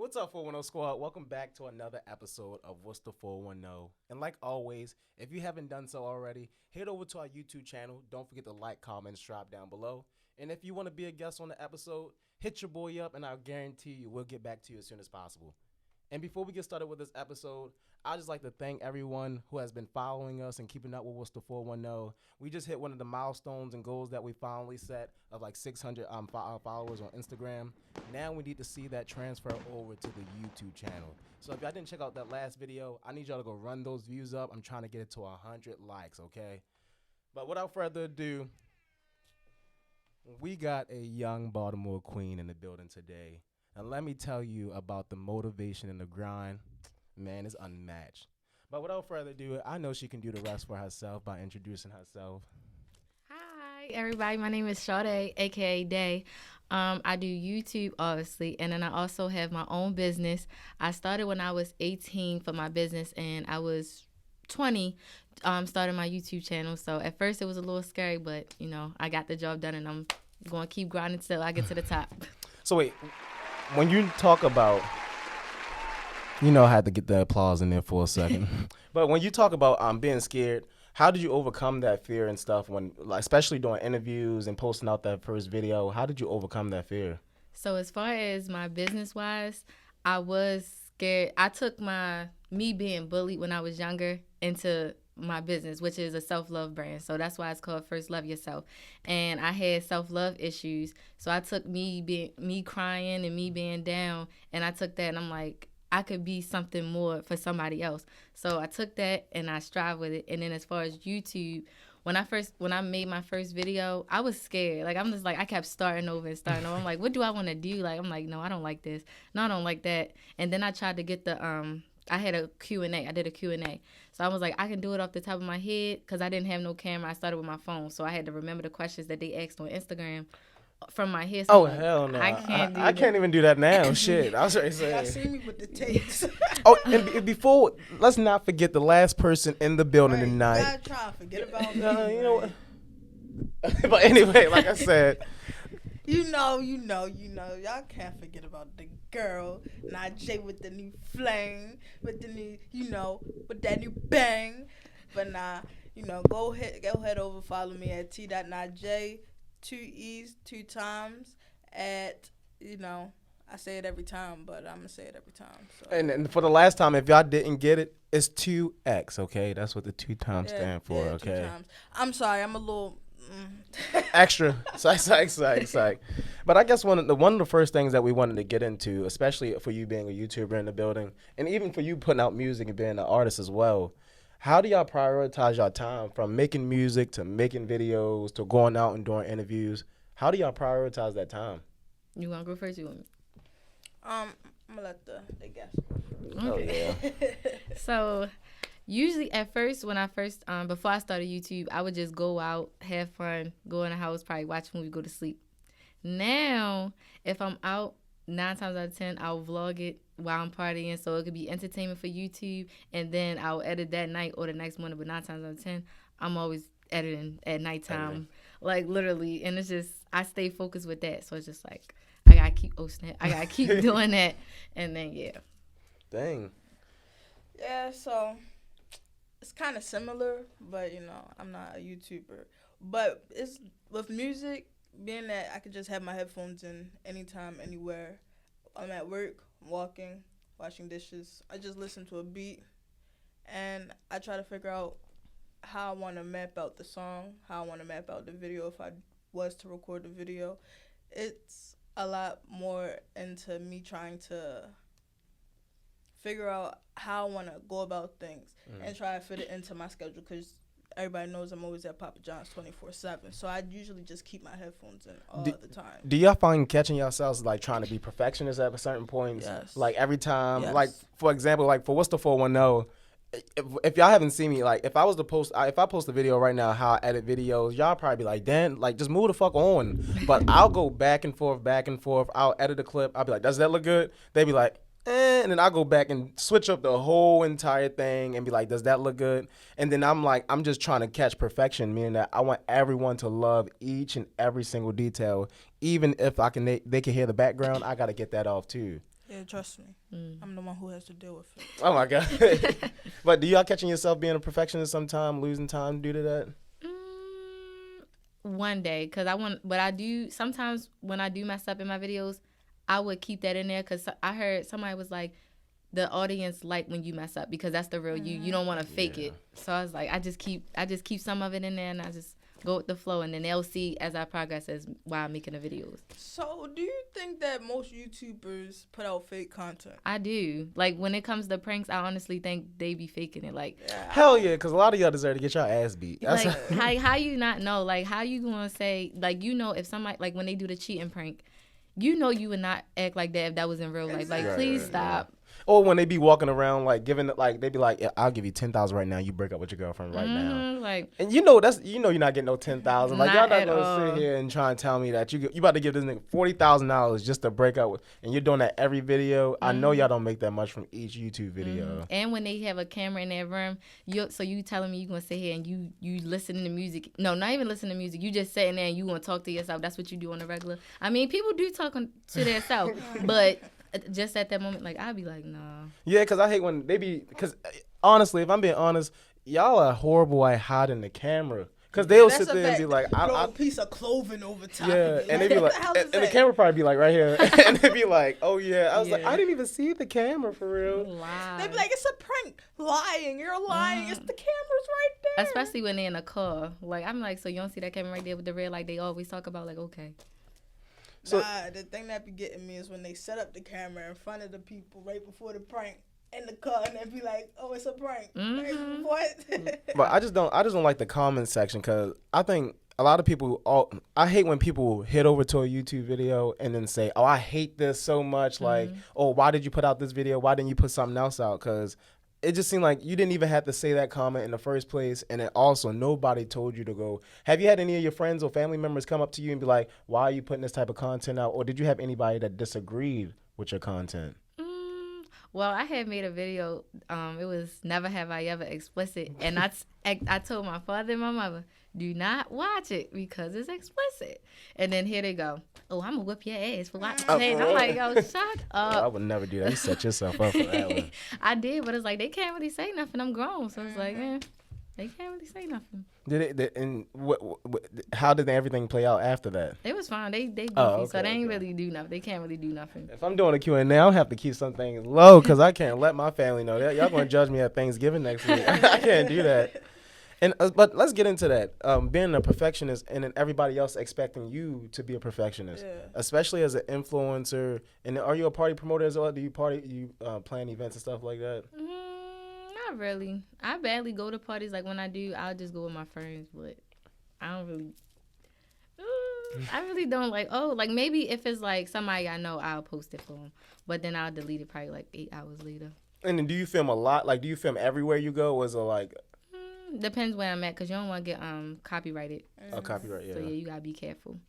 What's up, 410 Squad? Welcome back to another episode of What's the 410. And like always, if you haven't done so already, head over to our YouTube channel. Don't forget to like, comment, drop down below. And if you want to be a guest on the episode, hit your boy up and I'll guarantee you we'll get back to you as soon as possible. And before we get started with this episode, I'd just like to thank everyone who has been following us and keeping up with What's the 410. We just hit one of the milestones and goals that we finally set of like 600 followers on Instagram. Now we need to see that transfer over to the YouTube channel. So if y'all didn't check out that last video, I need y'all to go run those views up. I'm trying to get it to 100 likes, okay? But without further ado, we got a young Baltimore queen in the building today. And let me tell you about the motivation and the grind. Man, it's unmatched. But without further ado, I know she can do the rest for herself by introducing herself. Hi, everybody. My name is Sade, aka Day. I do YouTube, obviously, and then I also have my own business. I started when I was 18 for my business, and I was 20 starting my YouTube channel. So at first it was a little scary, but, I got the job done, and I'm going to keep grinding till I get to the top. So wait, when you talk about, I had to get the applause in there for a second. But when you talk about being scared, how did you overcome that fear and stuff when, like, especially doing interviews and posting out that first video? How did you overcome that fear? So as far as my business-wise, I was scared. I took me being bullied when I was younger into my business, which is a self-love brand. So that's why it's called First Love Yourself. And I had self-love issues. So I took me crying and me being down, and I took that and I'm like, I could be something more for somebody else. So I took that and I strive with it. And then as far as YouTube, when I made my first video, I was scared. Like, I'm just like, I kept starting over and starting over. I'm like, what do I want to do? Like, I'm like, no, I don't like this. No, I don't like that. And then I tried to get I had a Q&A. I did a Q&A. So I was like, I can do it off the top of my head because I didn't have no camera. I started with my phone. So I had to remember the questions that they asked on Instagram from my head. Oh, Like, hell no. I can't even do that now. Shit. I was ready to say. Y'all see me with the tapes. Oh, and before, let's not forget the last person in the building Right, tonight. y'all try to forget about me. You know right? what? But anyway, like I said, You know. Y'all can't forget about the girl, Najee, with the new flame, with the new, with that new bang. But go ahead over, follow me at t.najee, 2 E's, 2 times, at, I say it every time, but I'm going to say it every time. So. and for the last time, if y'all didn't get it, it's 2X, okay? That's what the 2 times stand for, yeah, okay? 2 times. I'm sorry, I'm a little... Extra. Psych. But I guess one of the first things that we wanted to get into, especially for you being a YouTuber in the building, and even for you putting out music and being an artist as well, how do y'all prioritize your time from making music to making videos to going out and doing interviews? How do y'all prioritize that time? You want to go first? You want me? I'm going to let the guests go. Okay. Oh, yeah. So usually at first, before I started YouTube, I would just go out, have fun, go in the house, probably watch a movie, go to sleep. Now, if I'm out, 9 times out of 10, I'll vlog it while I'm partying, so it could be entertainment for YouTube, and then I'll edit that night or the next morning. But 9 times out of 10, I'm always editing at nighttime, like literally, and it's just I stay focused with that. So it's just like I gotta keep posting it, I gotta keep doing that, and then Dang. Yeah, so it's kind of similar, but I'm not a YouTuber. But it's with music, being that I could just have my headphones in anytime, anywhere. I'm at work, I'm walking, washing dishes. I just listen to a beat, and I try to figure out how I want to map out the song, how I want to map out the video if I was to record the video. It's a lot more into me trying to figure out how I want to go about things and try to fit it into my schedule because everybody knows I'm always at Papa John's 24/7. So I usually just keep my headphones in all the time. Do y'all find catching yourselves like trying to be perfectionists at certain points? Yes. Like every time, Yes. like for example, like for What's the 410, if y'all haven't seen me, like if I post a video right now, how I edit videos, y'all probably be like, Dan, like just move the fuck on. But I'll go back and forth. I'll edit a clip. I'll be like, does that look good? They be like, and then I go back and switch up the whole entire thing and be like, does that look good? And then I'm like, I'm just trying to catch perfection, meaning that I want everyone to love each and every single detail, even if they can hear the background. I gotta get that off too. Yeah, trust me. I'm the one who has to deal with it. Oh my god. But do y'all catching yourself being a perfectionist sometime, losing time due to that? One day, because I want, but I do sometimes when I do mess up in my videos, I would keep that in there because I heard somebody was like, the audience like when you mess up because that's the real you. You don't want to fake it. So I was like, I just keep some of it in there and I just go with the flow, and then they'll see as I progress as while I'm making the videos. So, do you think that most YouTubers put out fake content? I do. Like when it comes to pranks, I honestly think they be faking it. Like hell yeah, because a lot of y'all deserve to get your ass beat. That's like how you not know? Like how you gonna say like if somebody like when they do the cheating prank, you would not act like that if that was in real life. Like please stop. Or when they be walking around like giving it like they be like, yeah, I'll give you 10,000 right now. You break up with your girlfriend right now. Like, and you're not getting no 10,000. Like y'all not gonna sit here and try and tell me that you about to give this nigga $40,000 just to break up with, and you're doing that every video. I know y'all don't make that much from each YouTube video. And when they have a camera in their room, you telling me you gonna sit here and you listening to music? No, not even listening to music. You just sitting there and you gonna talk to yourself. That's what you do on the regular. I mean, people do talk to themselves, but. Just at that moment, like, I'd be like, nah. Yeah, because I hate when they be, because honestly, if I'm being honest, y'all are horrible at hiding the camera. Because they'll sit there and be like, throw a piece of clothing over top. Yeah, of and they be like, and the camera probably be like right here. And they be like, oh yeah. I was like, I didn't even see the camera for real. They be like, it's a prank. Lying. You're lying. It's the camera's right there. Especially when they're in a car. Like, I'm like, so you don't see that camera right there with the red light they always talk about? Like, okay. So, the thing that be getting me is when they set up the camera in front of the people right before the prank in the car, and they be like, "Oh, it's a prank." Like, what? But I just don't like the comment section because I think a lot of people. I hate when people hit over to a YouTube video and then say, "Oh, I hate this so much." Like, "Oh, why did you put out this video? Why didn't you put something else out?" Because it just seemed like you didn't even have to say that comment in the first place. And then also nobody told you to go. Have you had any of your friends or family members come up to you and be like, why are you putting this type of content out? Or did you have anybody that disagreed with your content? Well, I had made a video. It was Never Have I Ever explicit. And I told my father and my mother, do not watch it because it's explicit. And then here they go. Oh, I'm going to whip your ass for watching it. I'm like, yo, shut up. I would never do that. You set yourself up for that one. I did, but it's like they can't really say nothing. I'm grown. So it's like, they can't really say nothing. How did everything play out after that? It was fine. They goofy, so they ain't really do nothing. They can't really do nothing. If I'm doing a Q&A, I'll have to keep some things low because I can't let my family know. Y'all going to judge me at Thanksgiving next week. I can't do that. And but let's get into that. Being a perfectionist and then everybody else expecting you to be a perfectionist, especially as an influencer. And are you a party promoter as well? Do you plan events and stuff like that? Not really. I barely go to parties. Like when I do, I'll just go with my friends. But I don't really. I really don't like maybe if it's like somebody I know, I'll post it for them. But then I'll delete it probably like 8 hours later. And then do you film a lot? Like, do you film everywhere you go? Or is it like? Depends where I'm at, because you don't want to get copyrighted. Oh, copyright, yeah. So, yeah, you got to be careful.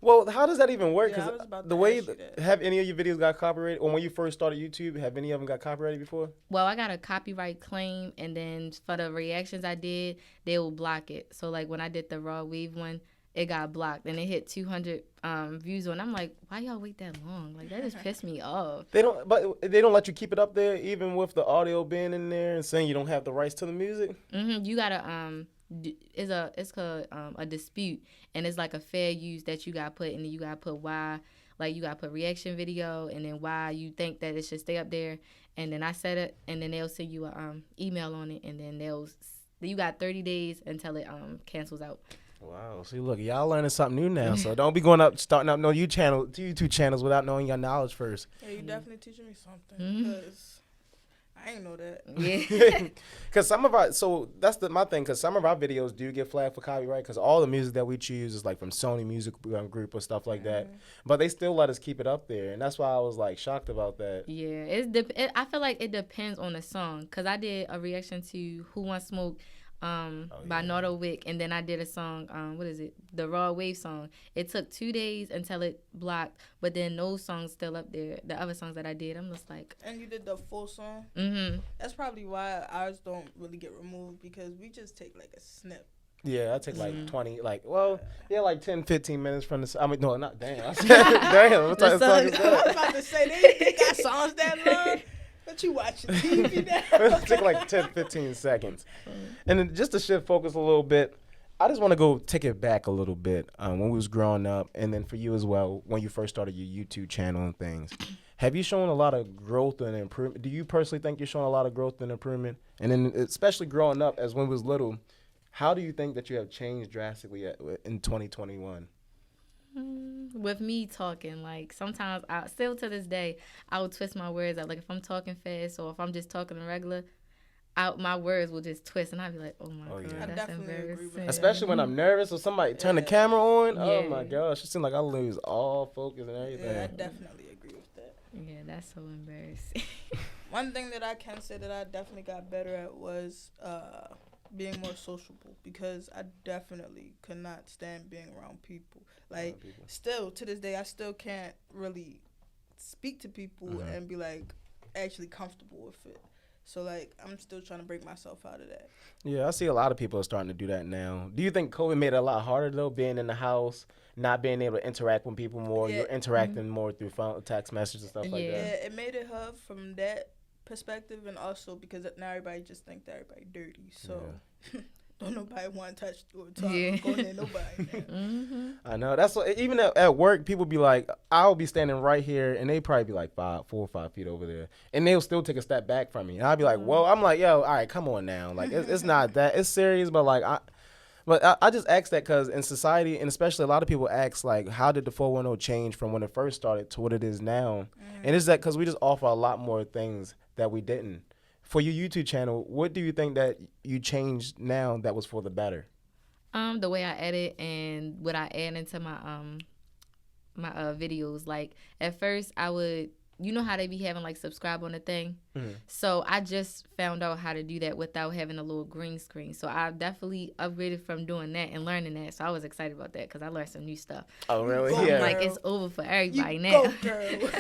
Well, how does that even work? Because the way, have any of your videos got copyrighted? Or when you first started YouTube, have any of them got copyrighted before? Well, I got a copyright claim, and then for the reactions I did, they will block it. So, like, when I did the Raw Wave one, it got blocked, and it hit 200 views on. I'm like, why y'all wait that long? Like, that just pissed me off. They don't let you keep it up there, even with the audio being in there and saying you don't have the rights to the music. You gotta it's called a dispute, and it's like a fair use that you gotta put, and then you gotta put why, like you gotta put reaction video, and then why you think that it should stay up there, and then I set it, and then they'll send you a email on it, and then you got 30 days until it cancels out. Wow. See, look, y'all learning something new now. So don't be starting up no YouTube channels without knowing your knowledge first. Yeah, you definitely teaching me something because I ain't know that. Yeah. Because that's my thing. Because some of our videos do get flagged for copyright. Because all the music that we choose is like from Sony Music Group or stuff like that. But they still let us keep it up there, and that's why I was like shocked about that. Yeah, I feel like it depends on the song. Because I did a reaction to Who Wants Smoke. By Nardo Wick, and then I did a song, the Raw Wave song. It took 2 days until it blocked, but then those songs still up there. The other songs that I did, I'm just like. And you did the full song? Mm-hmm. That's probably why ours don't really get removed, because we just take like a snip. Yeah, I take like Mhm. 20, like, well, yeah, like 10, 15 minutes from the, I mean, no, not, damn. I said, damn, what type of song is I was that? about to say they got songs that long. But you watching TV now? It take like 10, 15 seconds. And then just to shift focus a little bit, I just want to go take it back a little bit when we was growing up, and then for you as well, when you first started your YouTube channel and things. Have you shown a lot of growth and improvement? Do you personally think you're showing a lot of growth and improvement? And then especially growing up as when we was little, how do you think that you have changed drastically in 2021? With me talking, like sometimes I still to this day I will twist my words out. Like if I'm talking fast or if I'm just talking regular, my words will just twist, and I'll be like, "Oh my Oh, god, yeah. I that's definitely agree with embarrassing." that. Especially when I'm nervous or somebody turn the Yeah. camera on. Oh Yeah. my gosh, it seems like I lose all focus and everything. Yeah, I definitely agree with that. Yeah, that's so embarrassing. One thing that I can say that I definitely got better at was being more sociable, because I definitely could not stand being around people. Like, people. still to this day, I still can't really speak to people Mhm. and be like actually comfortable with it. So like, I'm still trying to break myself out of that. Yeah, I see a lot of people are starting to do that now. Do you think COVID made it a lot harder though, being in the house, not being able to interact with people more? Yeah. You're interacting more through phone, text messages and stuff like Yeah. Yeah, that. it made it hard from that perspective, and also because now everybody just think that everybody dirty. So don't nobody want to touch or talk Yeah. or go near nobody now. I know. That's what, even at work, people be like, I'll be standing right here, and they probably be like 4 or 5 feet over there, and they'll still take a step back from me. And I'll be like, whoa. I'm like, yo, all right, come on now. Like, it's not that. It's serious, but like, I just ask that because in society, and especially a lot of people ask, like, how did the 410 change from when it first started to what it is now? And it's that because we just offer a lot more things that we didn't. For your YouTube channel, what do you think that you changed now that was for the better? The way I edit and what I add into my videos. Like at first I would, you know how they be having like subscribe on the thing. So I just found out how to do that without having a little green screen. So I definitely upgraded from doing that and learning that. So I was excited about that because I learned some new stuff. Oh, really? Go, I'm Yeah. like, it's over for everybody You now. go, girl.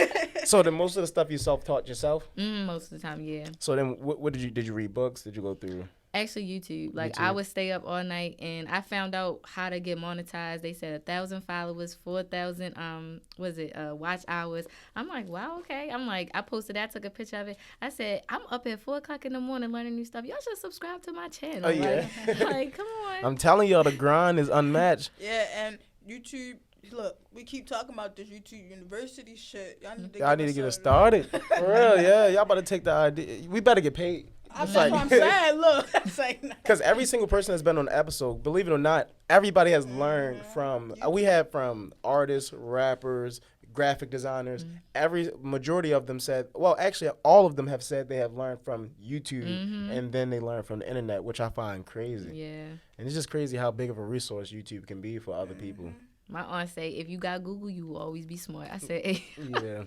So then most of the stuff you self-taught yourself? Most of the time, yeah. So then what did you read books? Did you go through? Actually, YouTube. Like, I YouTube. would stay up all night, and I found out how to get monetized. They said 1,000 followers, 4,000 watch hours. I'm like, wow, okay. I'm like, I posted that, took a picture of it. I said, I'm up at 4 o'clock in the morning learning new stuff. Y'all should subscribe to my channel. Oh, yeah. Like, come on. I'm telling y'all, the grind is unmatched. Yeah, and YouTube. Look, we keep talking about this YouTube University shit. Y'all need to get it started. For real, yeah. Y'all better take the idea. We better get paid. That's what I'm saying. Look, I'm saying. Because every single person that's been on the episode, believe it or not, everybody has learned from. We have from artists, rappers, graphic designers. Every majority of them said, well, actually, all of them have said they have learned from YouTube, and then they learn from the internet, which I find crazy. Yeah. And it's just crazy how big of a resource YouTube can be for other people. My aunt say, if you got Google, you will always be smart. I said, hey. Yeah,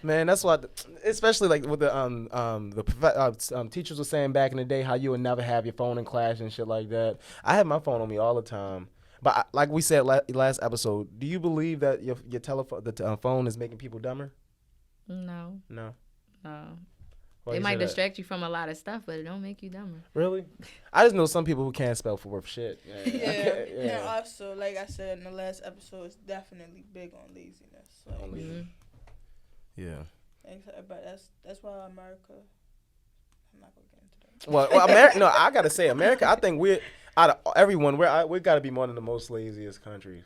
man, that's what, especially like with the teachers were saying back in the day how you would never have your phone in class and shit like that. I have my phone on me all the time, but like we said last episode, do you believe that your telephone, phone is making people dumber? No. No. It you might say that? distract you from a lot of stuff, but it don't make you dumber. Really? I just know some people who can't spell for worth shit. Yeah, Yeah. and also, like I said in the last episode, it's definitely big on laziness. Like, Yeah. but that's why America. I'm not gonna get into that. Well, America. No, I gotta say, America. I think we're out of everyone. We gotta be one of the most laziest countries.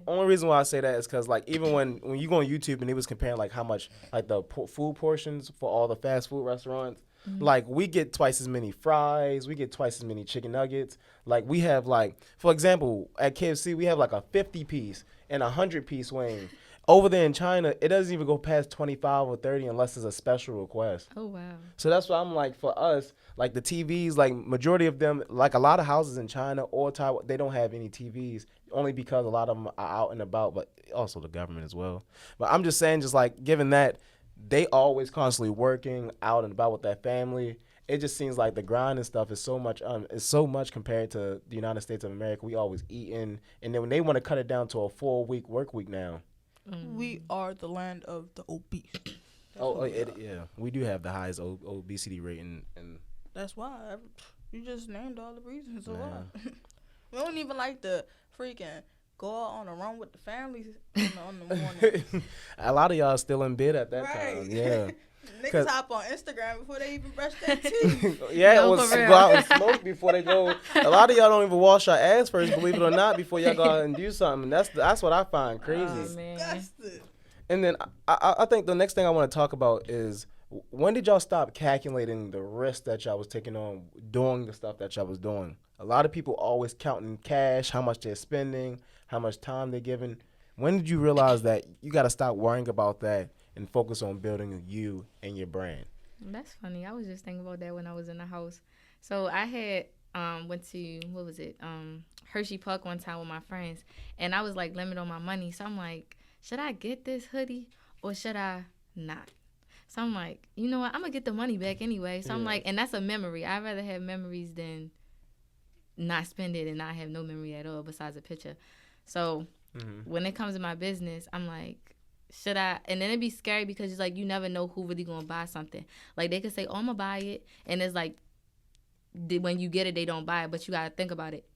Only reason why I say that is because like even when you go on YouTube and he was comparing like how much like the food portions for all the fast food restaurants, like we get twice as many fries, we get twice as many chicken nuggets. Like we have like, for example, at KFC we have like a 50-piece and a 100-piece wing. Over there in China, it doesn't even go past 25 or 30 unless it's a special request. Oh, wow. So that's why I'm like, for us, like the TVs, like majority of them, like a lot of houses in China or Taiwan, they don't have any TVs only because a lot of them are out and about, but also the government as well. But I'm just saying, just like given that they always constantly working out and about with their family, it just seems like the grind and stuff is so much compared to the United States of America. We always eating, and then when they want to cut it down to a 4-week work week now. We are the land of the obese. Yeah, we do have the highest obesity rate, and That's why You just named all the reasons Man. why. We don't even like to freaking go out on a run with the families on the morning. A lot of y'all still in bed at that Right. time. Yeah. Niggas hop on Instagram before they even brush their teeth. Yeah, No, or for real. go out and smoke before they go. A lot of y'all don't even wash your ass first, believe it or not, before y'all go out and do something. That's what I find crazy. Oh, man. Disgusted. And then I think the next thing I want to talk about is when did y'all stop calculating the risk that y'all was taking on doing the stuff that y'all was doing? A lot of people always counting cash, how much they're spending, how much time they're giving. When did you realize that you got to stop worrying about that and focus on building you and your brand? That's funny. I was just thinking about that when I was in the house. So I had went to what was it? Hershey Park one time with my friends, and I was like limit on my money. So I'm like, should I get this hoodie or should I not? So I'm like, you know what? I'm gonna get the money back anyway. So I'm like, and that's a memory. I'd rather have memories than not spend it and not have no memory at all besides a picture. So when it comes to my business, I'm like, should I? And then it'd be scary because it's like you never know who really gonna buy something. Like they could say, oh, I'm gonna buy it, and it's like when you get it, they don't buy it, but you gotta think about it.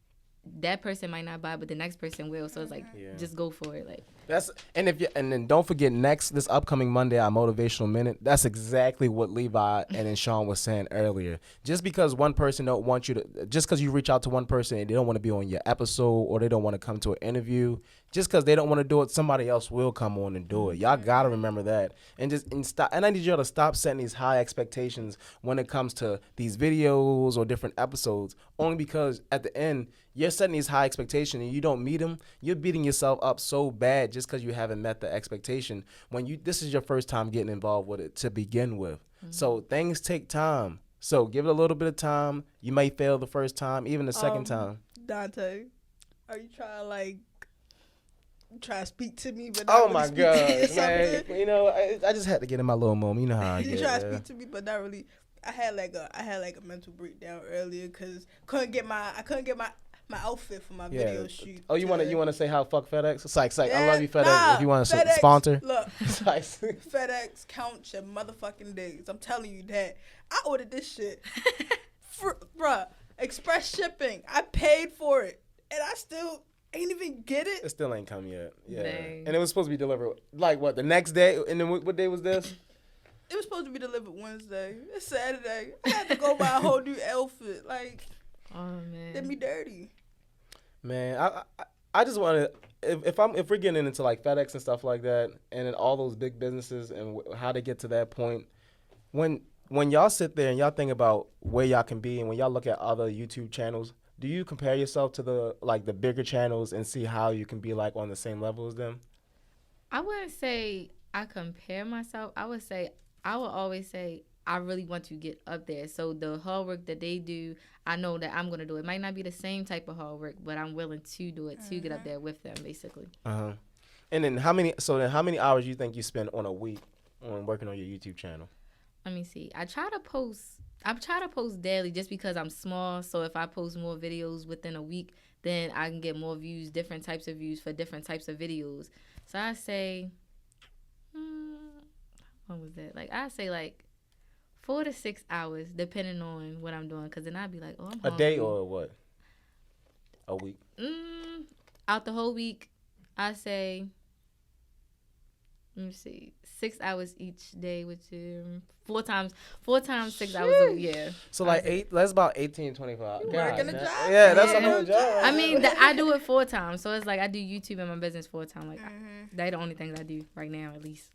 That person might not buy it, but the next person will. So it's like, just go for it. Like and then don't forget this upcoming Monday, our motivational minute. That's exactly what Levi and then Sean was saying earlier. Just because one person don't want you to, just because you reach out to one person and they don't want to be on your episode or they don't want to come to an interview, just because they don't want to do it, somebody else will come on and do it. Y'all gotta remember that, and stop. And I need y'all to stop setting these high expectations when it comes to these videos or different episodes. Only because at the end, you're setting these high expectations and you don't meet them, you're beating yourself up so bad just because you haven't met the expectation when this is your first time getting involved with it to begin with. So things take time. So give it a little bit of time. You may fail the first time, even the second time. Dante, are you trying to speak to me, but Oh not my really speak to me or God, man! something? You know, I just had to get in my little moment. You know how I You get. try to speak to me, but not really. I had like a mental breakdown earlier because I couldn't get my outfit for my video shoot. Oh, you want to say how fuck FedEx? Psych. Yeah, I love you, FedEx. nah, If you want to FedEx, sponsor, look, Psych. FedEx, count your motherfucking days. I'm telling you that. I ordered this shit, bruh. Express shipping. I paid for it, and I still ain't even get it. It still ain't come yet. Yeah, Dang. and it was supposed to be delivered like what the next day. And then what day was this? It was supposed to be delivered Wednesday. It's Saturday. I had to go buy a whole new outfit. Like, oh man, did me dirty. Man, I just want to if we're getting into like FedEx and stuff like that, and then all those big businesses and how they get to that point, when y'all sit there and y'all think about where y'all can be, and when y'all look at other YouTube channels, do you compare yourself to the bigger channels and see how you can be like on the same level as them? I wouldn't say I compare myself. I would always say I really want to get up there. So the hard work that they do, I know that I'm gonna do. It might not be the same type of hard work, but I'm willing to do it to get up there with them, basically. And then how many hours you think you spend on a week on working on your YouTube channel? Let me see. I try to post daily just because I'm small. So if I post more videos within a week, then I can get more views, different types of views for different types of videos. So I say, what was that? I say 4 to 6 hours, depending on what I'm doing. Because then I'd be like, oh, I'm hungry. A day or what? A week? Out the whole week, I say, let me see, 6 hours each day, which is four times 6 hours a week. Yeah. So that's about 18, 25. You working a job? Yeah, that's a Yeah. whole job. I mean, I do it 4 times. So it's I do YouTube and my business 4 times. They're the only things I do right now, at least.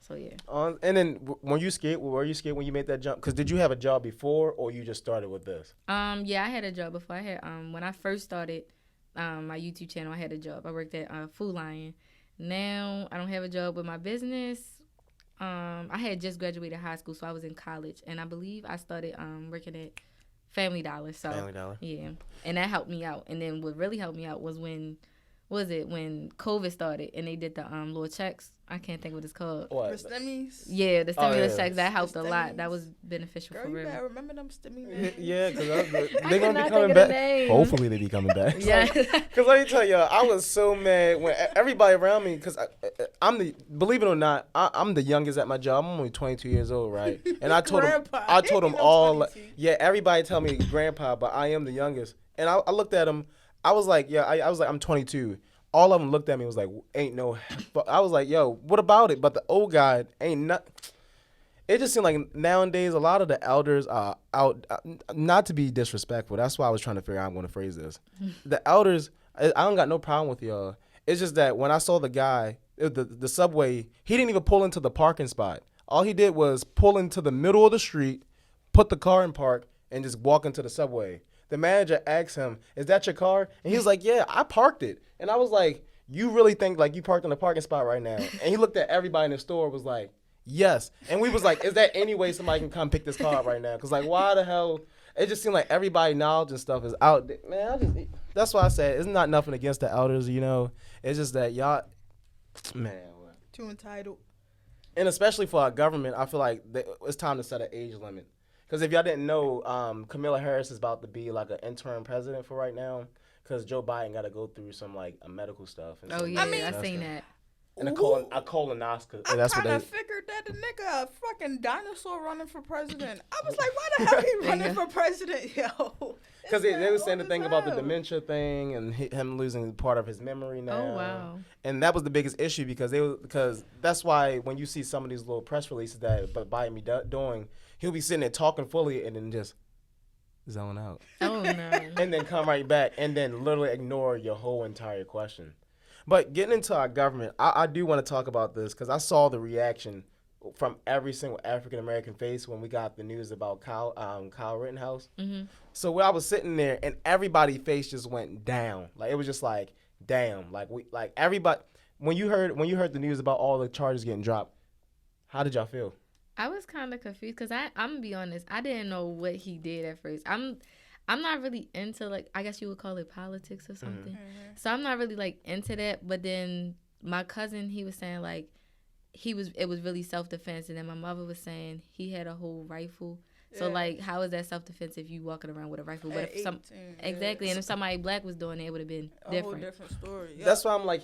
So yeah. And then when you skate, were you scared when you made that jump? Because did you have a job before, or you just started with this? Yeah, I had a job before. I had when I first started my YouTube channel, I had a job. I worked at Food Lion. Now I don't have a job with my business. I had just graduated high school, so I was in college, and I believe I started working at Family Dollar. So Family Dollar. Yeah, and that helped me out. And then what really helped me out was when was it when COVID started and they did the little checks? I can't think what it's called. For What? stimmies. Yeah, the stimulus yeah. checks that helped The a lot. That stimmies. was beneficial Girl, for you real. better remember them stimmy names. Yeah, because I they're gonna cannot be coming think of the back. name. Hopefully, they be coming back. Yeah. Because let me tell y'all, I was so mad when everybody around me, because I'm the, believe it or not, I'm the youngest at my job. I'm only 22 years old, right? And I told them, Grandpa. I told them You know, all, 22. yeah, everybody tell me grandpa, but I am the youngest. And I looked at them, I was like, yeah, I was like, I'm 22. All of them looked at me and was like, ain't no, but I was like, yo, what about it? But the old guy ain't not. It just seemed like nowadays a lot of the elders are out. Not to be disrespectful, that's why I was trying to figure out how I'm going to phrase this. The elders, I don't got no problem with y'all. It's just that when I saw the guy, the subway, he didn't even pull into the parking spot. All he did was pull into the middle of the street, put the car in park, and just walk into the subway. The manager asked him, "Is that your car?" And he was like, "Yeah, I parked it." And I was like, "You really think like you parked in the parking spot right now?" And he looked at everybody in the store, was like, "Yes." And we was like, "Is there any way somebody can come pick this car up right now?" Because like, why the hell? It just seemed like everybody knowledge and stuff is out there. Man, that's why I said it's not nothing against the elders, you know. It's just that y'all, man. Too entitled. And especially for our government, I feel like it's time to set an age limit. Because if y'all didn't know, Kamala Harris is about to be like an interim president for right now. Because Joe Biden got to go through some like a medical stuff. And Oh some yeah, I mean- I seen that. And a Ooh. colonoscopy. I That's what kind they. of figured that the nigga a fucking dinosaur running for president. I was like, why the hell he running Yeah. for president, yo? Because they were saying the old thing as about the hell. dementia thing and him losing part of his memory now. Oh wow. And that was the biggest issue because that's why when you see some of these little press releases that Biden be doing, he'll be sitting there talking fully and then just zone out. Oh no. And then come right back and then literally ignore your whole entire question. But getting into our government, I do want to talk about this because I saw the reaction from every single African American face when we got the news about Kyle Rittenhouse. Mhm. So when I was sitting there and everybody's face just went down, like it was just like, damn, like everybody. When you heard the news about all the charges getting dropped, how did y'all feel? I was kind of confused because I'm gonna be honest. I didn't know what he did at first. I'm not really into like I guess you would call it politics or something. Mhm. So I'm not really like into that. But then my cousin, he was saying like it was really self defense, and then my mother was saying he had a whole rifle. So Yeah. like, how is that self defense if you walking around with a rifle? But At if some 18, exactly, yeah. and if somebody black was doing it, it would have been A different. whole different story. Yeah. That's why I'm like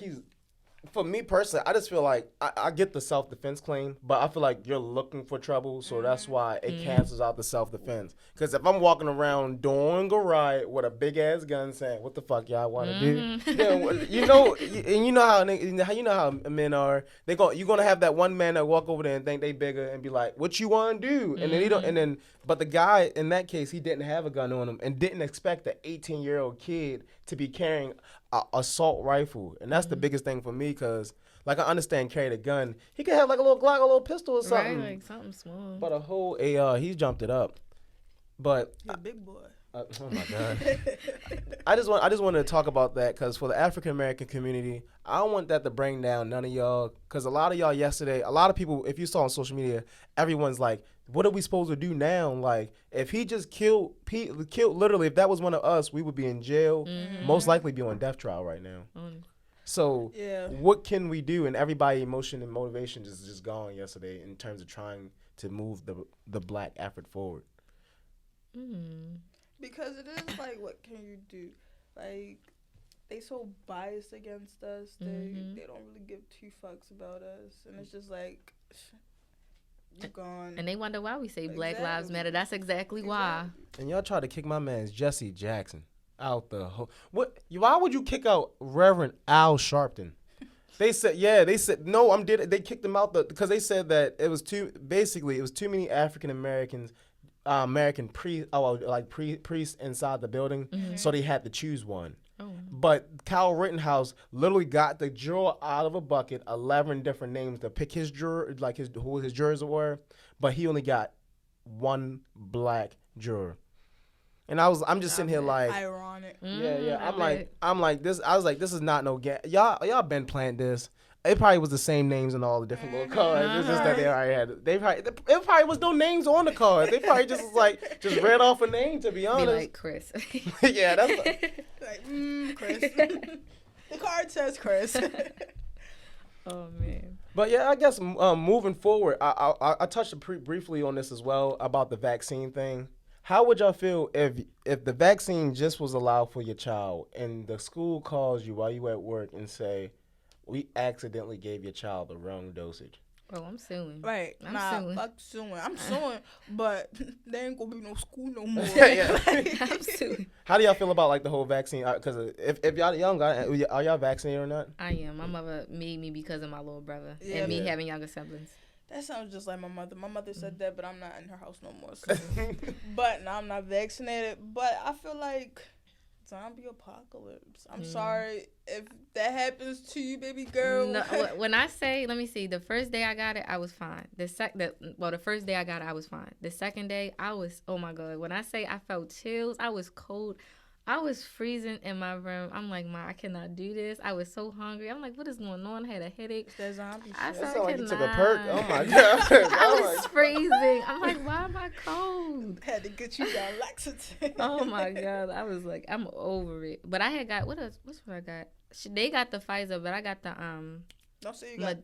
for me personally, I just feel like I get the self-defense claim, but I feel like you're looking for trouble, so that's why it cancels out the self-defense. Because if I'm walking around doing a riot with a big-ass gun saying, what the fuck y'all want to do? Then, you know, and you know how men are. You're going to have that one man that walk over there and think they bigger and be like, what you want to do? And then he don't, but the guy, in that case, he didn't have a gun on him and didn't expect an 18-year-old kid to be carrying an assault rifle. And that's the biggest thing for me because, like, I understand carrying a gun. He could have, like, a little Glock, a little pistol or something. Right, like something small. But a whole AR, he's jumped it up. But, He's a big boy. oh, my God. I just wanted to talk about that because for the African-American community, I don't want that to bring down none of y'all because a lot of y'all yesterday, a lot of people, if you saw on social media, everyone's like, what are we supposed to do now? Like, if he just killed literally, if that was one of us, we would be in jail, most likely be on death trial right now. So Yeah. what can we do? And everybody emotion and motivation just gone yesterday in terms of trying to move the black effort forward. Because it is like, what can you do? Like, they so biased against us. They don't really give two fucks about us, and it's just like, you gone. And they wonder why we say Black Lives Exactly. Matter. That's exactly why. And y'all try to kick my man's Jesse Jackson out the whole. What? Why would you kick out Reverend Al Sharpton? They said no. They kicked him out because they said that it was too many African Americans, priests inside the building, so they had to choose one. Oh. But Kyle Rittenhouse literally got the juror out of a bucket, 11 different names to pick his juror, who his jurors were, but he only got one black juror. And I'm just sitting here like, ironic. yeah. I'm like this. I was like, this is not no game. Y'all been playing this. It probably was the same names in all the different little cards. It's just that they already had. It probably was no names on the cards. They probably just was like just read off a name. To be Be honest, like Chris. yeah, that's. Like, Chris. The card says Chris. Oh man. But yeah, I guess moving forward, I touched briefly on this as well about the vaccine thing. How would y'all feel if the vaccine just was allowed for your child and the school calls you while you at work and say, we accidentally gave your child the wrong dosage? Oh, I'm suing. Right. I'm suing. Fuck suing. I'm suing, but there ain't gonna be no school no more. Yeah. I'm suing. How do y'all feel about like the whole vaccine? Because if y'all young, are y'all vaccinated or not? I am. My mother made me because of my little brother Yeah. and me Yeah. having younger siblings. That sounds just like my mother. My mother said that, but I'm not in her house no more. So. But no, I'm not vaccinated. But I feel like zombie apocalypse. I'm sorry if that happens to you, baby girl. No, when I say, let me see, the first day I got it, I was fine. The first day I got it, I was fine. The second day, I was, oh my God. When I say I felt chills, I was cold. I was freezing in my room. I'm like, Ma, I cannot do this. I was so hungry. I'm like, what is going on? I had a headache. It's that zombie I shit. said, That sound like you took a cannot. perk. Oh my god! I was freezing. I'm like, why am I cold? Had to get you down laxative. Oh my God. I was like, I'm over it. But I had got, what else? What's what I got? They got the Pfizer, but I got the, Don't say you got.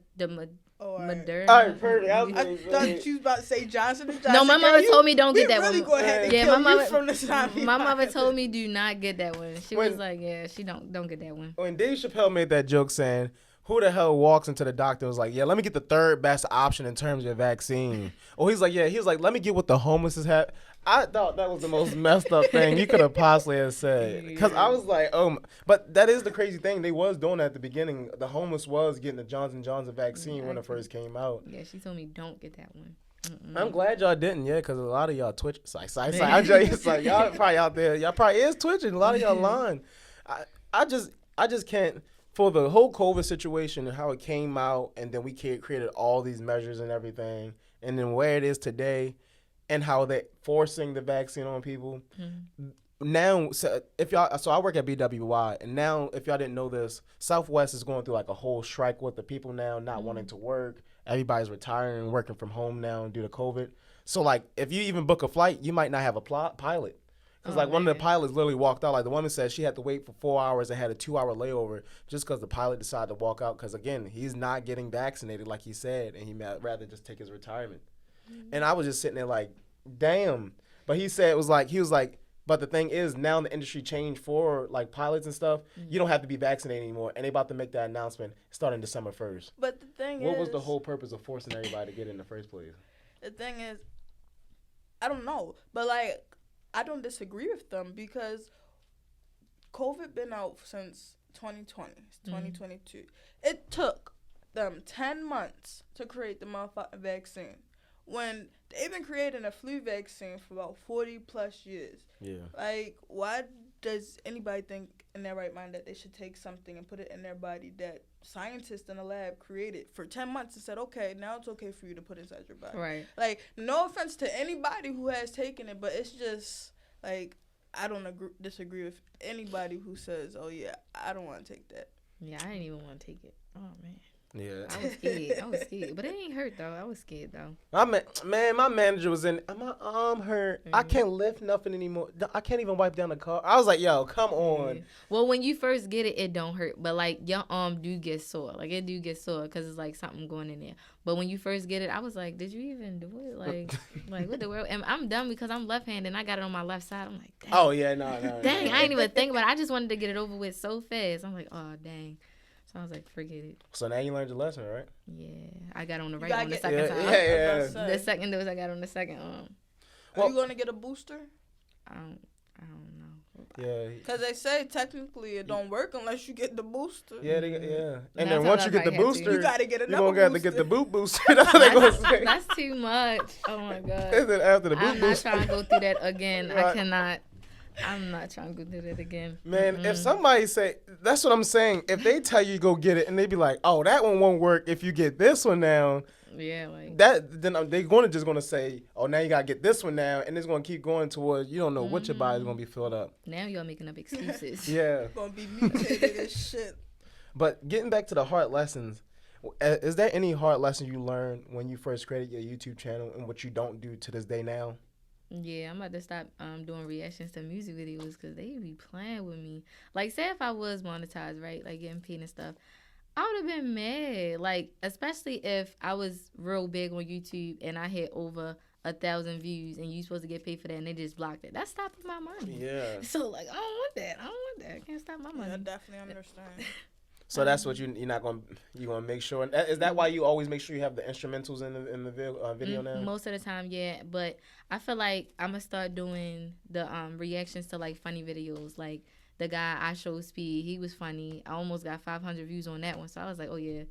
All right. Moderna. All right, perfect. I thought you was about to say Johnson & Johnson. No, my mother told me don't get that really one. Go ahead and Yeah, kill my mother you from the zombie My mother apocalypse. told me do not get that one. She When- was like, yeah, she don't get that one. When Dave Chappelle made that joke saying, who the hell walks into the doctor and was like, yeah, let me get the third best option in terms of vaccine. Or he's like, let me get what the homeless is having. I thought that was the most messed up thing you could have possibly have said. Because I was like, but that is the crazy thing. They was doing that at the beginning. The homeless was getting the Johnson & Johnson vaccine when it first came out. Yeah, she told me don't get that one. I'm glad y'all didn't, because a lot of y'all Twitch. I'm just like, y'all probably out there. Y'all probably is twitching. A lot of y'all lying. I just can't. For the whole COVID situation and how it came out, and then we created all these measures and everything, and then where it is today, and how they're forcing the vaccine on people. Now, so I work at BWI, and now if y'all didn't know this, Southwest is going through like a whole strike with the people now not wanting to work. Everybody's retiring and working from home now due to COVID. So like, if you even book a flight, you might not have a pilot. Because one of the pilots literally walked out. Like the woman said she had to wait for 4 hours and had a 2-hour layover just because the pilot decided to walk out. Because again, he's not getting vaccinated like he said, and he might rather just take his retirement. And I was just sitting there like, damn. But he was like, but the thing is, now the industry changed for like pilots and stuff. You don't have to be vaccinated anymore, and they about to make that announcement starting December 1st. But the thing is, what was the whole purpose of forcing everybody to get in the first place? The thing is, I don't know, but like, I don't disagree with them because COVID been out since 2020, 2022. It took them 10 months to create the motherfucking vaccine when they've been creating a flu vaccine for about 40 plus years. Yeah. Like, why does anybody think in their right mind that they should take something and put it in their body that scientists in the lab created for 10 months and said, okay, now it's okay for you to put inside your body. Right. Like, no offense to anybody who has taken it, but it's just, like, I don't disagree with anybody who says, oh, yeah, I don't want to take that. Yeah, I didn't even want to take it. Oh, man. Yeah. I was scared. But it ain't hurt, though. I was scared, though. My manager was in, my arm hurt. I can't lift nothing anymore. I can't even wipe down the car. I was like, yo, come on. Yeah. Well, when you first get it, it don't hurt. But, like, your arm do get sore. Like, it do get sore because it's, like, something going in there. But when you first get it, I was like, did you even do it? Like what the world? And I'm dumb because I'm left-handed and I got it on my left side. I'm like, dang. Oh, yeah, no. Dang, I ain't even think about it. I just wanted to get it over with so fast. I'm like, oh, dang. So I was like, forget it. So now you learned your lesson, right? Yeah. I got on the right gotta on the get- second time. Yeah. The second dose I got on the second arm. Are you going to get a booster? I don't know. Yeah. Because they say technically it don't work unless you get the booster. Yeah, yeah. And That's then once how you get the I had to. booster, You got to get you're another going to have to booster. get the boot booster. That's what they're going to say. That's too much. Oh my And god. then after the boot I'm not booster. trying to go through that again. I Right. cannot. I'm not trying to go through that again. Man, if somebody say, that's what I'm saying. If they tell you go get it and they be like, oh, that one won't work if you get this one now, Yeah, like then they're going to say, oh, now you got to get this one now. And it's going to keep going towards, you don't know what your body's going to be filled up. now y'all making up excuses. Yeah. Going to be mutated as shit. But getting back to the hard lessons, is there any hard lesson you learned when you first created your YouTube channel and what you don't do to this day now? Yeah, I'm about to stop doing reactions to music videos because they be playing with me. Like, say if I was monetized, right? Like, getting paid and stuff. I would have been mad. Like, especially if I was real big on YouTube and I had over 1,000 views and you supposed to get paid for that and they just blocked it. That's stopping my money. Yeah. So, like, I don't want that. I don't want that. I can't stop my money. Yeah, I definitely understand. So that's what you're not gonna make sure. And is that why you always make sure you have the instrumentals in the video now? Most of the time, yeah. But I feel like I'm gonna start doing the reactions to like funny videos. Like the guy I showed Speed, he was funny. I almost got 500 views on that one. So I was like, oh yeah,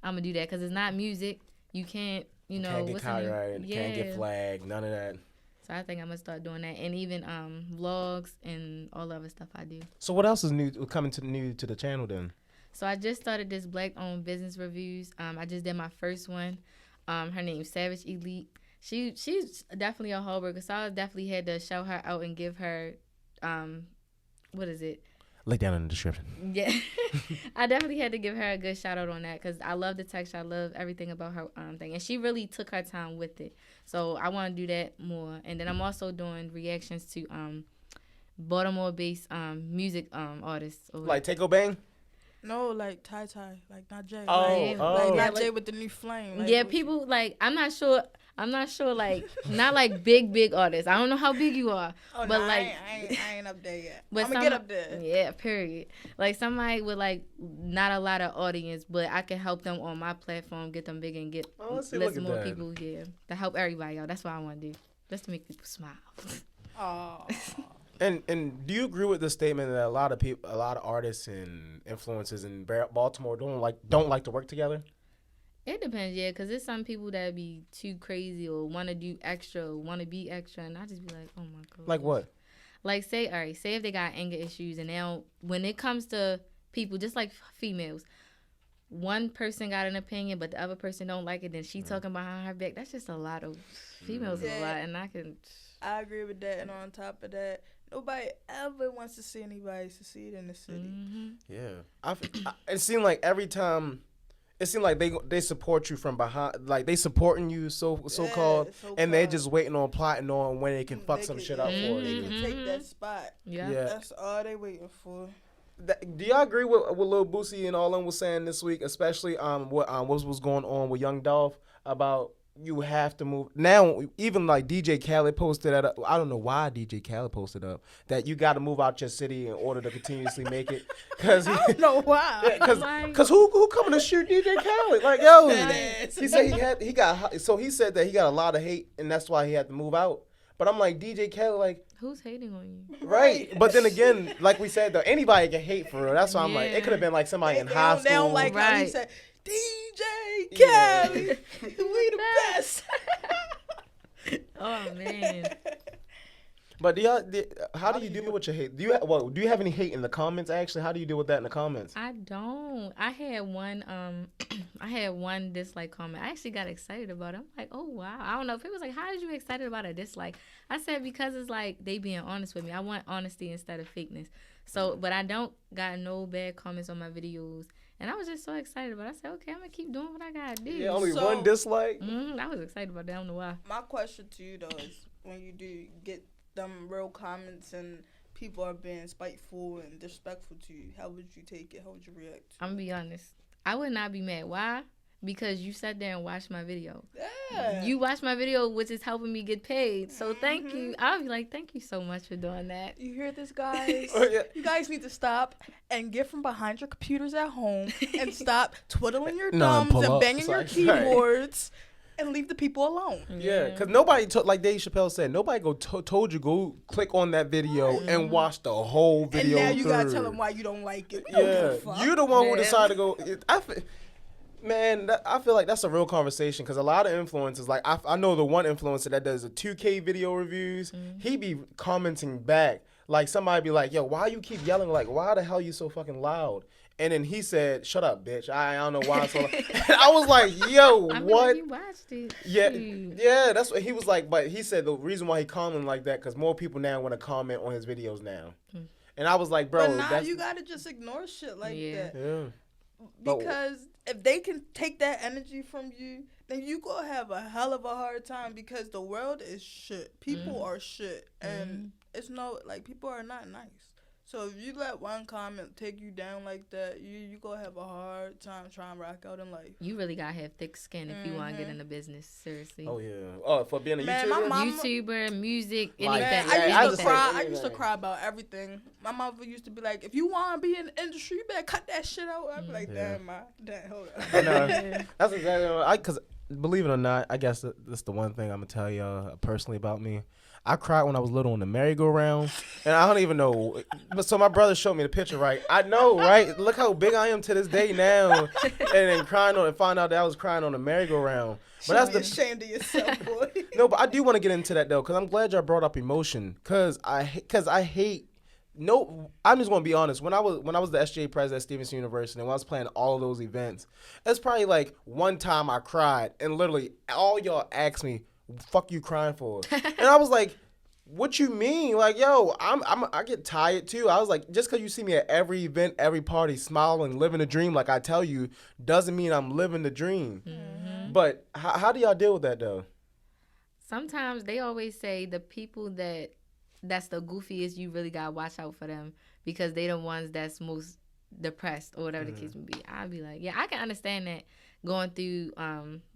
I'm gonna do that because it's not music. You can't, Can't get copyrighted. Can't get flagged. None of that. So I think I'm gonna start doing that, and even vlogs and all the other stuff I do. So what else is coming to the channel then? So I just started this Black-owned business reviews. I just did my first one. Her name's Savage Elite. She's definitely a hard worker, so I definitely had to shout her out and give her, what is it? Link down in the description. Yeah, I definitely had to give her a good shout out on that because I love the texture. I love everything about her thing, and she really took her time with it. So I want to do that more. And then I'm also doing reactions to Baltimore-based music artists. Like Takeo Bang. No, like Ty, like not Jay. Oh, like not like, Jay with the new flame. Like, yeah, people like I'm not sure, like not like big artists. I don't know how big you are, Oh, but no, like I ain't up there yet. but I'm gonna get up there. Yeah, period. Like somebody with like not a lot of audience, but I can help them on my platform, get them big and get listen more people. Yeah, to help everybody out. That's what I want to do, just to make people smile. Oh. And do you agree with the statement that a lot of people, a lot of artists and influencers in Baltimore don't like to work together? It depends, yeah, because there's some people that be too crazy or want to do extra or want to be extra, and I just be like, oh my god. Like what? Like say if they got anger issues, and now when it comes to people, just like females, one person got an opinion, but the other person don't like it, then she talking behind her back. That's just a lot of females, a lot, and I agree with that, and on top of that, nobody ever wants to see anybody succeed in the city. Mm-hmm. Yeah, it seemed like every time, it seemed like they support you from behind, like they supporting you so called, and they're just waiting on plotting on when they can fuck some shit up for They you. can take that spot. Yeah, That's all they waiting for. Do y'all agree with Lil Boosie and all them was saying this week, especially what was going on with Young Dolph about you have to move now? Even like DJ Khaled posted that up. I don't know why DJ Khaled posted up that you got to move out your city in order to continuously make it. Cause I don't know why. Cause who coming to shoot DJ Khaled? Like yo, he said he said that he got a lot of hate and that's why he had to move out. But I'm like, DJ Khaled, like, who's hating on you? Right. But then again, like we said, though, anybody can hate for real. That's why I'm like, it could have been like somebody in high school. They don't like how he said, DJ Khaled, we the best. Oh man. But how do you deal with your hate? Do you have any hate in the comments? Actually, how do you deal with that in the comments? I don't. I had one dislike comment. I actually got excited about it. I'm like, oh wow. I don't know. People was like, how did you get excited about a dislike? I said because it's like they being honest with me. I want honesty instead of fakeness. So, but I don't got no bad comments on my videos. And I was just so excited about it. I said, okay, I'm gonna keep doing what I gotta do. Yeah, only one dislike. I was excited about that. I don't know why. My question to you though is, when you do get them real comments and people are being spiteful and disrespectful to you, how would you take it? How would you react? I'm gonna be honest. I would not be mad. Why? Because you sat there and watched my video. Yeah. You watched my video, which is helping me get paid. So thank you. I'll be like, thank you so much for doing that. You hear this, guys? Oh, yeah. You guys need to stop and get from behind your computers at home and stop twiddling your thumbs and banging your keyboards. And leave the people alone. Yeah, because nobody, like Dave Chappelle said, nobody told you go click on that video and watch the whole video. And now you gotta tell them why you don't like it. Yeah, you're the one who decided to go. I feel like that's a real conversation because a lot of influencers, like I know the one influencer that does the 2K video reviews, he be commenting back. Like somebody be like, yo, why you keep yelling? Like, why the hell you so fucking loud? And then he said, shut up, bitch. I don't know why. So I was like, yo, what? You watched it. Yeah, that's what he was like. But he said the reason why he commented like that, because more people now want to comment on his videos now. And I was like, bro. But now you got to just ignore shit like that. Yeah. Because if they can take that energy from you, then you gonna have a hell of a hard time because the world is shit. People are shit, and it's no like people are not nice. So if you let one comment take you down like that, you gonna have a hard time trying to rock out in life. You really gotta have thick skin if you want to get into business. Seriously. Oh yeah. Oh, for being a Man, YouTuber. my mama, YouTuber, music, Like, anything. man, yeah, I used to cry. I anything. used to cry about everything. My mother used to be like, "If you want to be in the industry, you better cut that shit out." I'd be like, "Damn, hold on." I know. That's exactly what because believe it or not, I guess that's the one thing I'm gonna tell y'all personally about me. I cried when I was little on the merry-go-round, and I don't even know. But so my brother showed me the picture, right? I know, right? Look how big I am to this day now, and then crying on and find out that I was crying on the merry-go-round. But that's the ashamed of yourself, boy. no. But I do want to get into that though, because I'm glad y'all brought up emotion, because I hate. No, I'm just gonna be honest. When I was the SGA president at Stevenson University, and when I was playing all of those events, it's probably like one time I cried, and literally all y'all asked me, "Fuck you crying for?" And I was like, "What you mean?" Like, yo, I get tired too. I was like, just because you see me at every event, every party, smiling, living the dream, like I tell you, doesn't mean I'm living the dream. Mm-hmm. But how do y'all deal with that though? Sometimes they always say the people that's the goofiest, you really gotta watch out for them because they the ones that's most depressed or whatever the case may be. I'd be like, yeah, I can understand that going through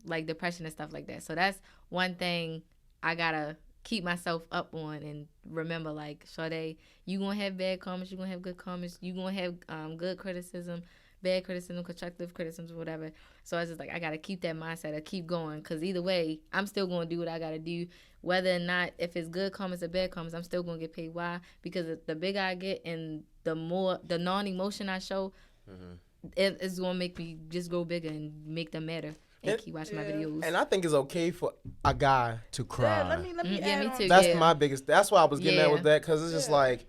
like depression and stuff like that. So that's one thing I gotta keep myself up on and remember, like, Sade, you gonna have bad comments, you gonna have good comments, you gonna have good criticism, bad criticism, constructive criticism, whatever. So I was just like, I gotta keep that mindset of keep going, because either way, I'm still gonna do what I gotta do. Whether or not, if it's good comments or bad comments, I'm still gonna get paid. Why? Because the bigger I get and the non-emotion I show, it's gonna make me just grow bigger and make them matter and keep watching my videos. And I think it's okay for a guy to cry. Yeah, let me add me on too. to That's my biggest. That's why I was getting at with that, because it's just like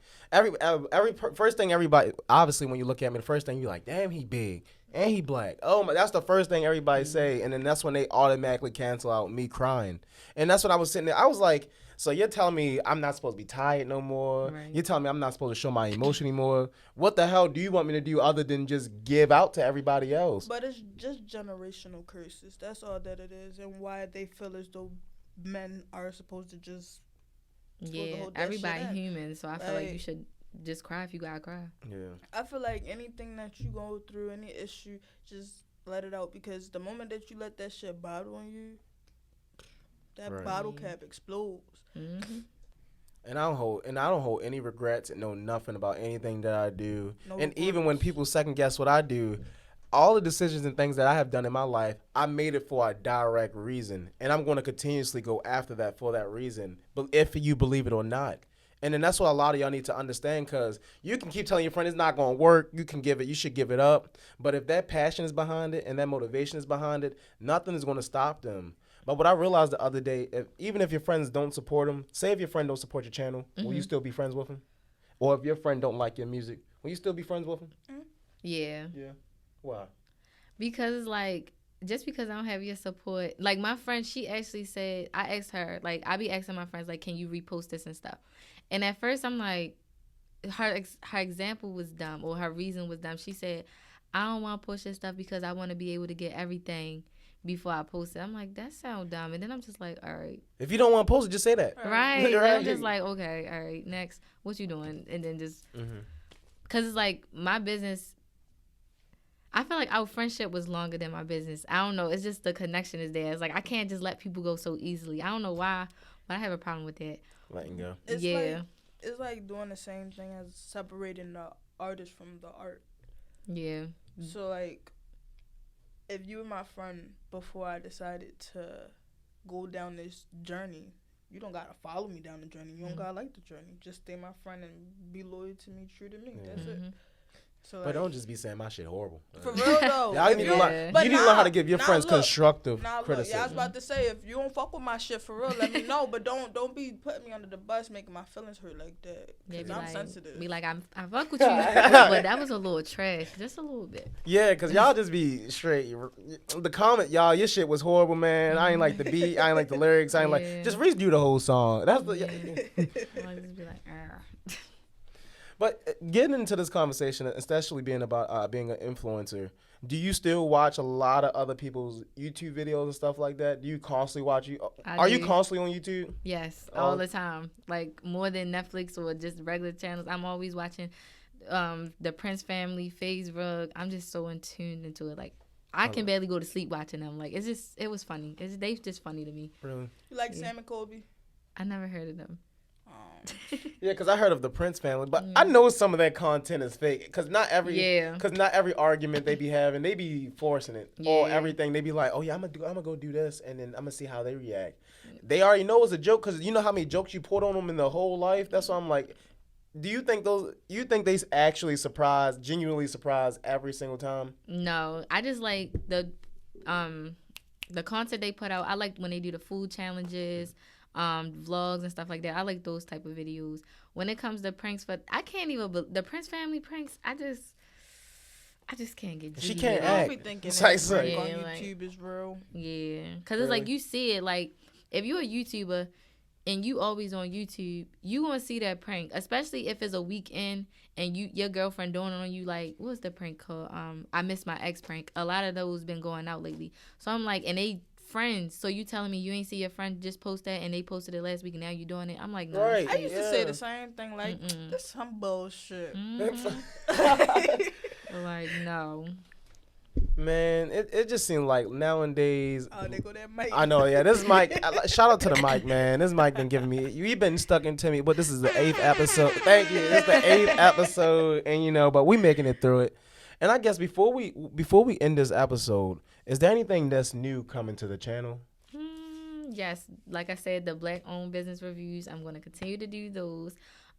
first thing everybody. Obviously, when you look at me, the first thing you're like, damn, he big and he black. Oh my, that's the first thing everybody say, and then that's when they automatically cancel out me crying. And that's when I was sitting there. I was like, so you're telling me I'm not supposed to be tired no more? Right. You're telling me I'm not supposed to show my emotion anymore? What the hell do you want me to do other than just give out to everybody else? But it's just generational curses. That's all that it is, and why they feel as though men are supposed to just hold that everybody shit in. human, so I feel like you should just cry if you gotta cry. Yeah. I feel like anything that you go through, any issue, just let it out, because the moment that you let that shit bottle on you, that bottle cap explodes. Mm-hmm. And I don't hold any regrets and know nothing about anything that I do. No and regrets. even when people second guess what I do, all the decisions and things that I have done in my life, I made it for a direct reason, and I'm going to continuously go after that for that reason. But if you believe it or not. And then that's what a lot of y'all need to understand, because you can keep telling your friend it's not going to work. You should give it up. But if that passion is behind it and that motivation is behind it, nothing is going to stop them. But what I realized the other day, even if your friends don't support them, say if your friend don't support your channel, will you still be friends with him? Or if your friend don't like your music, will you still be friends with him? Yeah. Yeah. Why? Because it's like, just because I don't have your support, like my friend, she actually said, I asked her, like, I be asking my friends, like, can you repost this and stuff? And at first I'm like, her example was dumb, or her reason was dumb. She said, I don't want to post this stuff because I want to be able to get everything before I post it. I'm like, that sounds dumb. And then I'm just like, all right. If you don't want to post it, just say that. Right. Right. And I'm just like, okay, all right, next. What you doing? And then just, because it's like my business, I feel like our friendship was longer than my business. I don't know. It's just the connection is there. It's like, I can't just let people go so easily. I don't know why, but I have a problem with that. Letting go. It's like doing the same thing as separating the artist from the art. Yeah. So, like, if you were my friend before I decided to go down this journey, you don't gotta follow me down the journey. You don't gotta like the journey. Just stay my friend and be loyal to me, true to me. That's it. So, like, but don't just be saying my shit horrible. For real though. You need to learn how to give your friends constructive criticism. I was about to say, if you don't fuck with my shit for real, let me know. But don't be putting me under the bus, making my feelings hurt like that. Cause I'm sensitive. Be like, I fuck with you, but that was a little trash, just a little bit. Yeah, cause y'all just be straight. The comment, y'all, your shit was horrible, man. I ain't like the beat. I ain't like the lyrics. I ain't like. Just redo the whole song. That's the. I just be like, But getting into this conversation, especially being about being an influencer, do you still watch a lot of other people's YouTube videos and stuff like that? Do you constantly watch you? Are you constantly on YouTube? Yes, all the time. Like more than Netflix or just regular channels. I'm always watching the Prince family, FaZe Rug. I'm just so in tune into it. Like I can barely go to sleep watching them. Like it was funny. They just funny to me. Really? You like Sam and Kobe? I never heard of them. Yeah, because I heard of the Prince family, but I know some of that content is fake. Because not every argument they be having, they be forcing it or everything. They be like, oh yeah, I'm gonna go do this, and then I'm gonna see how they react. They already know it's a joke because you know how many jokes you put on them in their whole life. That's why I'm like, do you think they actually genuinely surprise every single time? No, I just like the content they put out. I like when they do the food challenges. Vlogs and stuff like that. I like those type of videos. When it comes to pranks, but I can't even the Prince family pranks. I just can't get. She can't I act. don't be thinking It's that like, on YouTube is real. Yeah, because it's like you see it. Like if you're a YouTuber and you always on YouTube, you gonna see that prank, especially if it's a weekend and your girlfriend doing it on you. Like what's the prank called? I missed my ex prank. A lot of those been going out lately. So I'm like, and they friends. So you telling me you ain't see your friend just post that and they posted it last week and now you doing it? I'm like, no. Right, I used to say the same thing. Like this some bullshit. Like no. Man, it just seems like nowadays. Oh, they go that mic. I know, yeah. This mic. Shout out to the mic, man. This mic been giving me. You've been stuck into me, but this is the 8th episode. Thank you. It's the 8th episode, and but we making it through it. And I guess before we end this episode, is there anything that's new coming to the channel? Yes, like I said, the Black-owned business reviews. I'm going to continue to do those.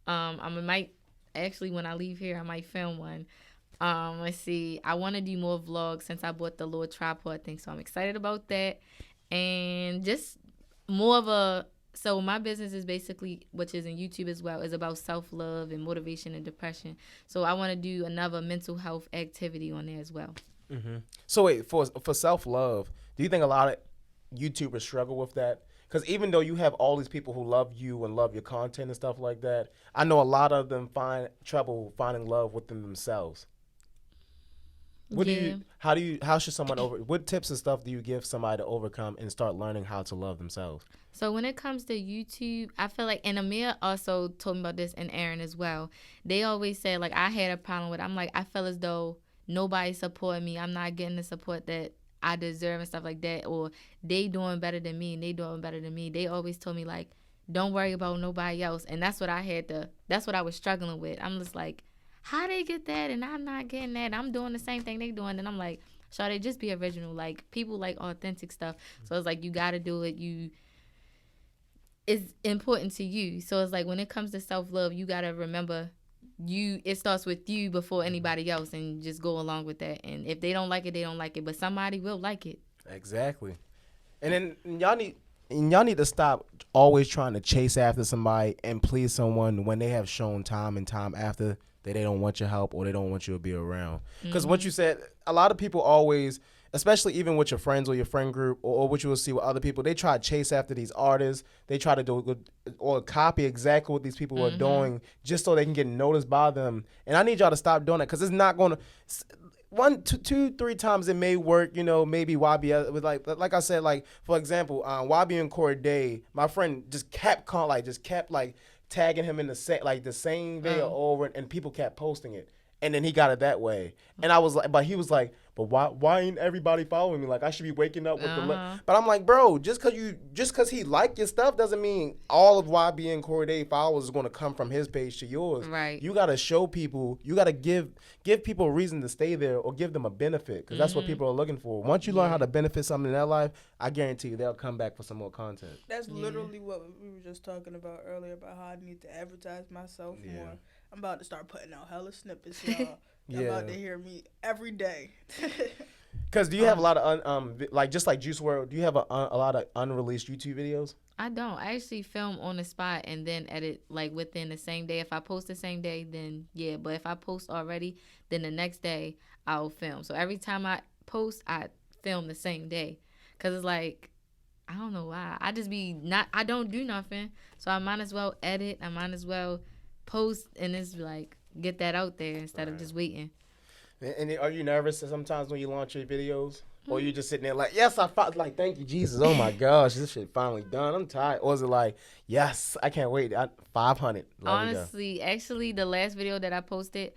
Might actually when I leave here, I might film one. Let's see. I want to do more vlogs since I bought the little tripod thing, so I'm excited about that. And just more of a. So my business is basically, which is in YouTube as well, is about self-love and motivation and depression. So I want to do another mental health activity on there as well. Mm-hmm. So wait, for self-love, do you think a lot of YouTubers struggle with that? Because even though you have all these people who love you and love your content and stuff like that, I know a lot of them find trouble finding love within themselves. How should someone what tips and stuff do you give somebody to overcome and start learning how to love themselves? So when it comes to YouTube, I feel like, and Amir also told me about this, and Aaron as well. They always say, like, I had a problem with it. I'm like, I feel as though nobody supporting me. I'm not getting the support that I deserve and stuff like that. Or they doing better than me and they doing better than me. They always told me, like, don't worry about nobody else. And that's what that's what I was struggling with. I'm just like, how they get that and I'm not getting that? I'm doing the same thing they doing. And I'm like, Sade, just be original. Like, people like authentic stuff. So it's like, you got to do it. It's important to you. So it's like when it comes to self-love, you got to remember it starts with you before anybody else, and just go along with that. And if they don't like it, they don't like it, but somebody will like it. Exactly. And then y'all need to stop always trying to chase after somebody and please someone when they have shown time and time after that they don't want your help or they don't want you to be around. Because what you said, a lot of people always, especially even with your friends or your friend group or what you will see with other people, they try to chase after these artists. They try to do or copy exactly what these people are doing just so they can get noticed by them. And I need y'all to stop doing it because it's not going to. 1, 2, 3 times it may work, maybe YB with like I said, like for example, YB and Corey Day, my friend just kept tagging him in the same video over, and people kept posting it. And then he got it that way. And I was like, but he was like, but why ain't everybody following me? Like, I should be waking up with But I'm like, bro, just cause he liked your stuff doesn't mean all of YB and Corey Day followers is going to come from his page to yours. Right. You got to show people, you got to give people a reason to stay there or give them a benefit, because that's what people are looking for. Once you learn how to benefit something in their life, I guarantee you they'll come back for some more content. That's literally what we were just talking about earlier, about how I need to advertise myself more. I'm about to start putting out hella snippets, y'all. Y'all about to hear me every day. Because do you have a lot of just like Juice WRLD? Do you have a lot of unreleased YouTube videos? I don't. I actually film on the spot and then edit like within the same day. If I post the same day, then yeah. But if I post already, then the next day I'll film. So every time I post, I film the same day. Because it's like, I don't know why. I don't do nothing. So I might as well edit. I might as well post, and it's like get that out there instead of Right. just waiting. And are you nervous sometimes when you launch your videos? Or Hmm. you just sitting there like, yes, like, thank you, Jesus. Oh my gosh, this shit finally done. I'm tired. Or is it like, yes, I can't wait. 500. Let me go. Honestly, actually, the last video that I posted,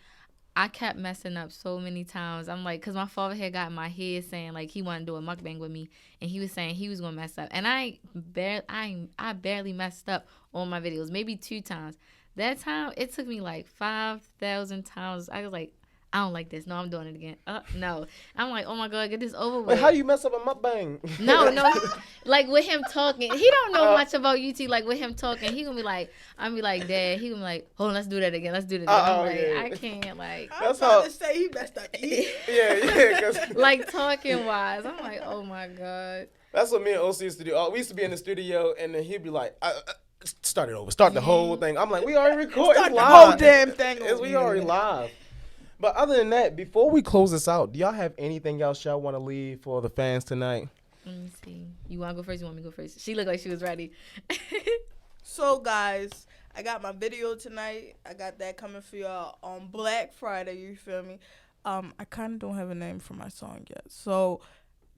I kept messing up so many times. I'm like, cause my father had got in my head saying like he wanted to do a mukbang with me, and he was saying he was gonna mess up, and I barely messed up on my videos, maybe 2 times. That time it took me like 5,000 times. I was like, I don't like this. No, I'm doing it again. No, I'm like, oh my god, get this over Wait, with. how do you mess up a mukbang? No, like with him talking, he don't know much about YouTube. Like with him talking, he gonna be like, I'm be like, Dad. He gonna be like, hold on, let's do that again. Let's do that again. I'm like, yeah. I can't like. I was That's about how- to say he messed up eating. yeah, because Like talking wise, I'm like, oh my god. that's what me and OC used to do. We used to be in the studio, and then he'd be like, start it over. Start the whole thing. I'm like, we already recorded. Start It's the live. whole damn thing over. We already live. But other than that, before we close this out, do y'all have anything else y'all want to leave for the fans tonight? Let me see. You want to go first? You want me to go first? She looked like she was ready. So guys, I got my video tonight. I got that coming for y'all on Black Friday. You feel me? I kind of don't have a name for my song yet, so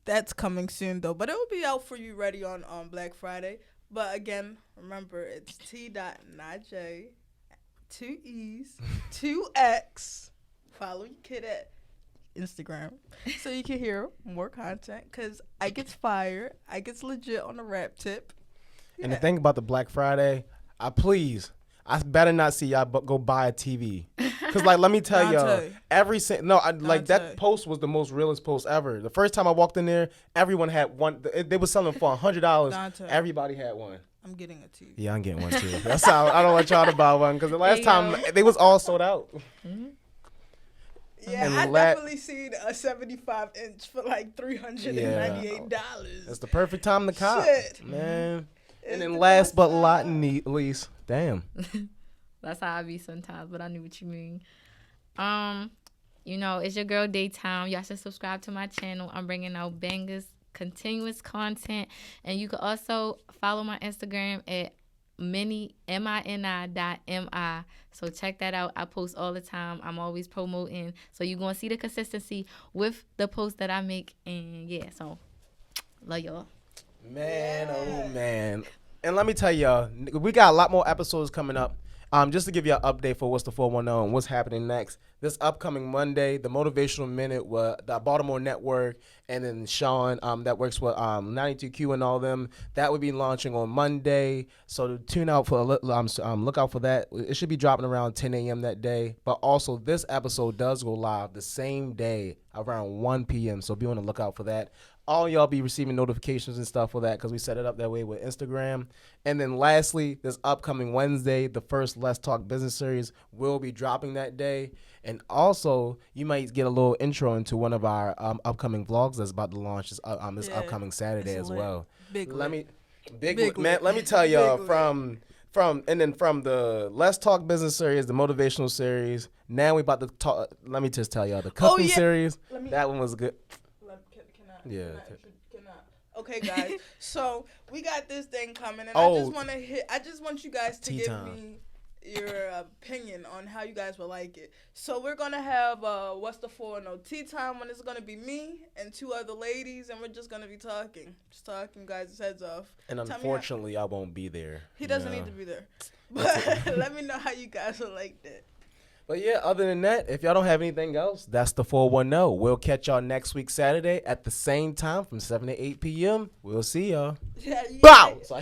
that's coming soon though. But it will be out for you ready on Black Friday. But again, remember it's T.Najay, 2 E's, 2 X. Follow your kid at Instagram so you can hear more content. Cause I gets fire. I gets legit on the rap tip. And the thing about the Black Friday, I better not see y'all go buy a TV. Cause like, let me tell y'all, Dante. like that Dante. post was the most realest post ever. The first time I walked in there, everyone had one. They were selling for $100. Dante. Everybody had one. I'm getting a TV. Yeah, I'm getting one too. That's how I don't want y'all to buy one because the last There you time they was all sold out. Yeah, And I la- definitely seen a 75-inch for like $398. That's the perfect time to cop, Shit. man. It's And then the last best but time. not least, damn. That's how I be sometimes, but I knew what you mean. It's your girl Daeeetime. Y'all should subscribe to my channel. I'm bringing out bangers, continuous content, and you can also follow my Instagram at mini.mi. So check that out. I post all the time. I'm always promoting, so you're gonna see the consistency with the posts that I make. And yeah, so love y'all. Man, oh man. And let me tell y'all, we got a lot more episodes coming up. Just to give you an update for what's the 410 and what's happening next. This upcoming Monday, the Motivational Minute with the Baltimore Network, and then Sean, that works with 92Q and all them. That would be launching on Monday. So tune out for look out for that. It should be dropping around 10 a.m. that day. But also, this episode does go live the same day around 1 p.m. So be on the lookout for that. All y'all be receiving notifications and stuff for that because we set it up that way with Instagram. And then lastly, this upcoming Wednesday, the first Let's Talk Business series will be dropping that day. And also, you might get a little intro into one of our upcoming vlogs that's about to launch this upcoming Saturday it's as lit. well. Big Let lit. me, Big man. lit. Let me tell y'all Big from the Let's Talk Business series, the motivational series. Now we about to talk. Let me just tell y'all the cooking yeah. series. Let me- That one was good. Yeah. Okay, guys. So we got this thing coming, and Oh. I just want you guys to Tea give time. me your opinion on how you guys will like it. So we're gonna have what's the 410 tea time when it's gonna be me and 2 other ladies, and we're just gonna be talking, guys' heads off. And Tell me how- unfortunately, I won't be there. He doesn't need to be there, but let me know how you guys will like that. But yeah, other than that, if y'all don't have anything else, that's the 410. We'll catch y'all next week Saturday at the same time from 7 to 8 p.m. We'll see y'all. Yeah. Bow! So